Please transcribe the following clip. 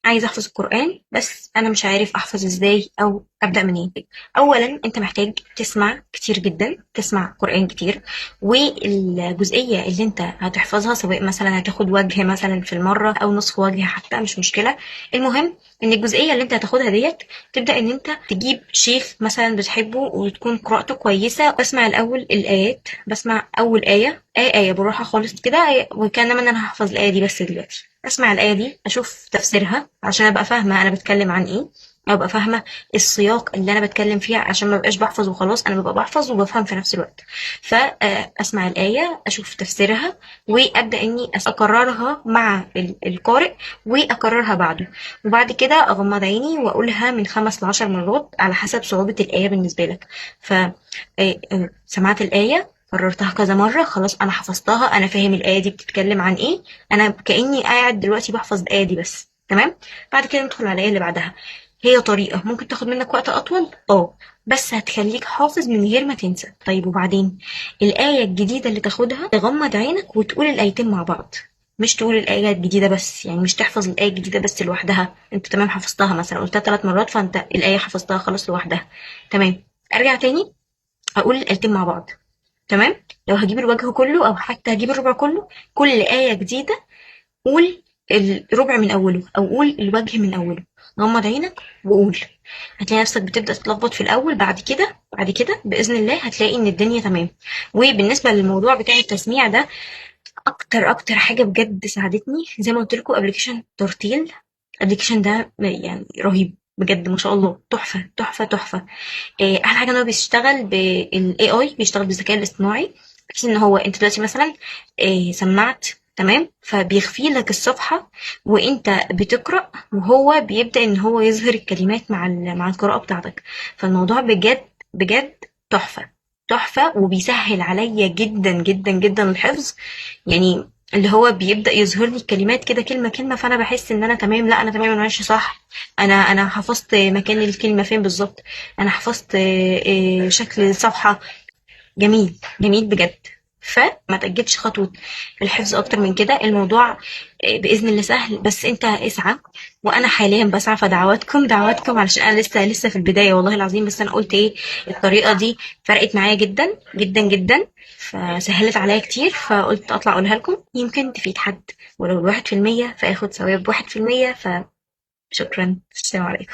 عايز احفظ القرآن بس انا مش عارف احفظ ازاي او ابدأ منين. اولا انت محتاج تسمع كتير جدا، تسمع قرآن كتير. والجزئية اللي انت هتحفظها سواء مثلا هتاخد وجه مثلا في المرة او نصف وجه حتى مش مشكلة. المهم ان الجزئية اللي انت هتاخدها ديت تبدأ ان انت تجيب شيخ مثلا بتحبه وتكون قراءته كويسة. بسمع الاول الايات، بسمع اول آية بالراحة خالص كده، وكأنما ان انا هحفظ الآية دي بس دلوقتي. اسمع الآية دي اشوف تفسيرها عشان ابقى فاهمة انا بتكلم عن ايه، ابقى فاهمة السياق اللي انا بتكلم فيه عشان ما بقاش بحفظ وخلاص، انا ببقى بحفظ وبفهم في نفس الوقت. فاسمع الآية اشوف تفسيرها وابدا اني اكررها مع القارئ واكررها بعده. وبعد كده اغمض عيني واقولها من 5 ل10 مرات على حسب صعوبة الآية بالنسبة لك. ف سمعت الآية، كررتها كذا مرة، خلاص أنا حفظتها، أنا فاهم الآية دي بتتكلم عن إيه، أنا كأني قاعد دلوقتي بحفظ الآية دي بس. تمام. بعد كده ندخل على الآية اللي بعدها. هي طريقة ممكن تاخد منك وقت أطول، بس هتخليك حافظ من غير ما تنسى. طيب وبعدين الآية الجديدة اللي تاخدها تغمض عينك وتقول الآيتين مع بعض. مش تقول الآية الجديدة بس، يعني مش تحفظ الآية الجديدة بس لوحدها. انت تمام حفظتها مثلا قلتها 3 مرات فانت الآية حفظتها خلاص لوحدها. تمام. ارجع تاني اقول الآيتين مع بعض. تمام. لو هجيب الوجه كله او حتى هجيب الربع كله، كل آية جديدة قول الربع من اوله او قول الوجه من اوله. غمض عينك وقول. هتلاقي نفسك بتبدأ تتلخبط في الاول، بعد كده بإذن الله هتلاقي ان الدنيا تمام. وبالنسبة للموضوع بتاع التسميع ده، اكتر حاجة بجد ساعدتني زي ما قلت لكم ابلكيشن ترتيل. الابلكيشن ده يعني رهيب بجد، ما شاء الله، تحفة تحفة تحفة. احلى حاجه ان هو بيشتغل بالاي اي، بيشتغل بالذكاء الاصطناعي. بحيث ان هو انت دلوقتي مثلا سمعت، تمام، فبيخفي لك الصفحه وانت بتقرا، وهو بيبدا ان هو يظهر الكلمات مع القراءه بتاعتك. فالموضوع بجد بجد تحفه تحفه، وبيسهل عليا جدا جدا جدا الحفظ. يعني اللي هو بيبدأ يظهر لي الكلمات كده كلمة كلمة، فأنا بحس إن أنا تمام، لا أنا تمام، أنا ماشي صح. أنا حفظت مكان الكلمة فين بالظبط، انا حفظت شكل الصفحة. جميل جميل بجد. فما تأجلش خطوة الحفظ اكتر من كده. الموضوع بإذن الله سهل، بس انت اسعى وانا حاليا بسعى. فدعواتكم دعواتكم علشان انا لسه في البداية والله العظيم. بس انا قلت ايه، الطريقة دي فرقت معايا جدا جدا جدا، فسهلت عليا كتير، فقلت اطلع اقولها لكم يمكن تفيد حد. ولو 1% فاخد ثواب 1%. فشكرا، السلام عليكم.